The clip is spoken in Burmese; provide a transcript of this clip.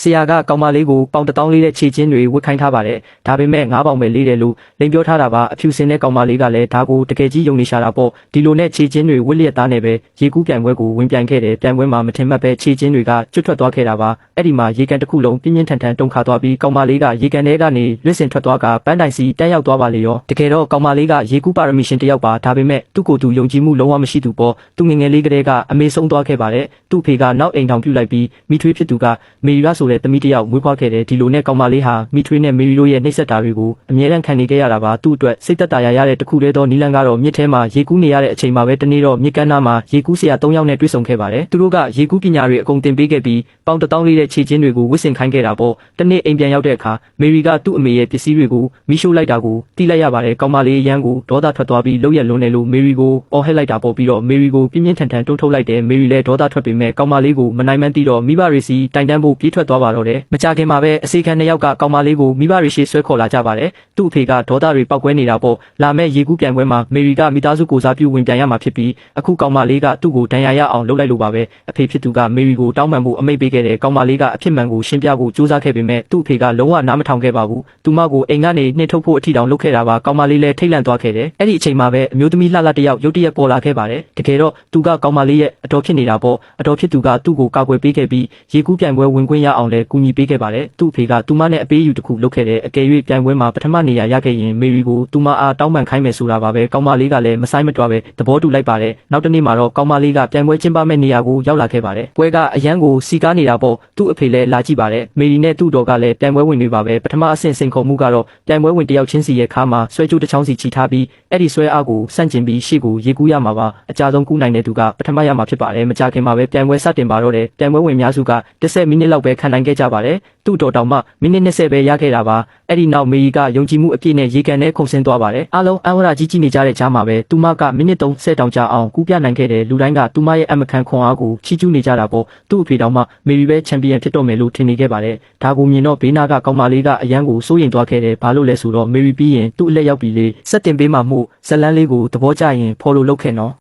ဆရာကကောင်မလေးကိုပေါင်1000လေးတဲ့ခြေချင်းတွေဝတ်ခိုင်းထားပါတယ်ဒါပေမဲ့9ပေါင်ပဲလေးတယ်လို့လိန်ပြောထားတာပါအဖြူစင်တဲ့ကောင်မလေးကလည်းဒါကိုတကယ်ကြီးယုံနေရှာတာပေါ့ဒီလိုနဲ့ခြေချင်းတွေဝတ်လျက်သားနဲ့ပဲရေကူးပြိုင်ပွဲကိုဝင်ပြိုင်ခဲ့တယ်ပြိုင်ပွဲမှာမထင်မှတ်ပဲခြေချင်းတွေကကျွတ်ထွက်သွားခဲ့တာပါအဲ့ဒီမှာရေကန်တစ်ခုလုံးပြင်းပြင်းထန်ထန်တုန်ခါသွားပြီးကောင်မလေးကရေကန်ထဲကနေလွင့်စင်ထွက်သွားကပန်းတိုင်စီတန်းရောက်သွားပါလေရောတကယ်တော့ကောင်မလေးကရေကူးပါရမီရှင်တယောက်ပါဒါပေမဲ့သူ့ကိုယ်သူယုံကြည်မှုလုံးဝမရှိသူပေါ့သူငငယ်လေးကလေးကအမေဆုံးသွားခဲ့ပါတယ်သူ့ဖေကနောက်အိမ်ထောင်ပြုတ်လိုက်ပြီးမိထွေးဖြစ်သူကမေရီရာဆိုတဲ့သမီးတယောက်မွေးဖွားခဲ့တယ်ဒီလိုနဲ့ကောင်မလေးဟာမိထွေးနဲ့မေရီတို့ရဲ့နှိပ်စက်တာတွေကိုအမြဲတမ်းခံနေခဲ့ရတာပါသူ့အတွက်စိတ်သက်သာရတဲ့တခုတည်းသောနီလန်ကတော့မြစ်ထဲမှာရေကူးနေရတဲ့အချိန်မှာပဲတနေ့တော့မြစ်ကမ်းနားမှာရေကူးဆရာ3ယောက်နဲ့တွေ့ဆုံခဲ့ပါတယ်သူတို့ကရေကူးပညာတွေအကုန်သင်ပေးခဲ့ပြီးပေါင်1000လေးတဲ့ခြေချင်းတွေကိုဝစ်ဆင်ခိုင်းခဲ့တာပေါ့တနေ့အိမ်ပြန်ရောက်တဲ့အခါမေရီကသူ့အမေရဲ့ပစ္စည်းတွေကိုမိရှို့လိုက်တာကိုတိလိုက်ရပါတယ်ကောင်မလေးရန်ကိုဒေါသထွက်သွားပြီးလှုပ်ရက်လွန်းတယ်လို့မေရီကိုအော်ဟစ်လိုက်တာပေါ့ပြီးတော့မေရီကိုပြင်းပြင်းထန်ထန်တွန်းထုတ်လိုက်တယ်မေရီလည်းဒေါသထွက်ပေမဲ့ကောင်မလေးကိုမနိုင်မှန်းသိတော့မိဘတွေစီတိုင်တန်းဖို့ပြေးထွက်သွားပါတော့တယ်မကြခင်မှာပဲအစီခံ2ယောက်ကကောင်မလေးကိုမိဘတွေရှေ့ဆွဲခေါ်လာကြပါတယ်သူ့အဖေကဒေါသတွေပောက်ကွဲနေတာပေါ့လာမဲ့ရေကူးပြိုင်ပွဲမှာမေရီကမိသားစုကိုစားပြုဝင်ပြန်ရမှာဖြစ်ပြီးအခုကောင်မလေးကသူ့ကိုဒဏ်ရာရအောင်လုပ်လိုက်လို့ပါပဲအဖေဖြစ်သူကမေရီကိုတောင်းပန်ဖို့အမိန့်ပေးခဲ့တယ်ကောင်မလေးကအဖြစ်မှန်ကိုရှင်းပြဖို့ကြိုးစားခဲ့ပေမဲ့သူ့အဖေကလုံးဝနားမထောင်ခဲ့ပါဘူးသူမကိုအိမ်ကနေနှင်ထုတ်ဖို့အထီတောင်လုပ်ခဲ့တာပါကောင်မလေးလည်းထိတ်လန့်သွားခဲ့တယ်အဲ့ဒီအချိန်မှာပဲအမျိုးသမီးလှလှတယောက်ရုတ်တရက်ပေါ်လာခဲ့ပါတယ်တကယ်တော့သူကကောင်မလေးရဲ့အတော်ဖြစ်နေတာပေါ့အတော်ဖြစ်သူကသူ့ကိုကာကွယ်ပေးခဲ့ပြီးရေကူးပြိုင်ပွဲဝင်ခွင့်ရအောင်လည်းကူညီပေးခဲ့ပါတယ်သူ့အဖေကသူမနဲ့အပေးယူတစ်ခုလုပ်ခဲ့တယ်အကယ်၍ပြိုင်ပွဲမှာပထမနေရာရခဲ့ရင်မေရီကိုသူမအားတောင်းပန်ခိုင်းမယ်ဆိုတာပါပဲကောင်မလေးကလည်းမဆိုင်မတွားပဲသဘောတူလိုက်ပါတယ်နောက်တစ်နေ့မှာတော့ကောင်မလေးကပြိုင်ပွဲကျင်းပမဲ့နေရာကိုရောက်လာခဲ့ပါတယ်ပွဲကအရန်ကိုစီကားနေတာပေါ့သူ့အဖေလည်းလာကြည့်ပါတယ်မေရီနဲ့သူ့တော်ကလည်းပြိုင်ပွဲဝင်နေပါပဲပထမအဆင့်စိန်ခေါ်မှုကတော့ပြိုင်ပွဲဝင်တယောက်ချင်းစီရဲ့ခါမှာဆွဲကြိုးတစ်ချောင်းစီချီထားပြီးအဲ့ဒီဆွဲအားကိုစန့်ကျင်ပြီးရှေ့ကိုရေကူးရမှာပါအကြဆုံးကူးနိုင်တဲ့သူကပထမရမှာဖြစ်ပါတယ်မကြခင်မှာပဲပြိုင်ပွဲစတင်ပါတော့တယ်ပြိုင်ပွဲဝင်များစုက10မိနစ်လောက်ပဲခံနိုင်ခဲ့ကြပါတယ်သူ့တော်တောင်မှမိနစ်20ပဲရခဲ့တာပါအဲ့ဒီနောက်မေရီကယုံကြည်မှုအပြည့်နဲ့ရေကန်ထဲခုန်ဆင်းသွားပါတယ်အားလုံးအံဝရကြီးနေကြတဲ့ကြားမှာပဲသူမကမိနစ်30တောင်ကြာအောင်ကူးပြနိုင်ခဲ့တယ်လူတိုင်းကသူမရဲ့အမခံခွန်အားကိုချီးကျူးနေကြတာပေါ့သူ့အဖေတောင်မှမေရီပဲချန်ပီယံဖြစ်တော့မယ်လို့ထင်နေခဲ့ပါတယ်ဒါကိုမြင်တော့ဘေးနာကကောင်မလေးကအရန်ကိုစိုးရိမ်သွားခဲ့တယ်ဘာလို့လဲဆိုတော့မေရီပြီးရင်သူ့အလက်ရောက်ပြီလေစက်တင်ပေးမှမှုဇလန်းလေးကိုသဘောကျရင်ဖော်လို့လုပ်ခဲ့နော်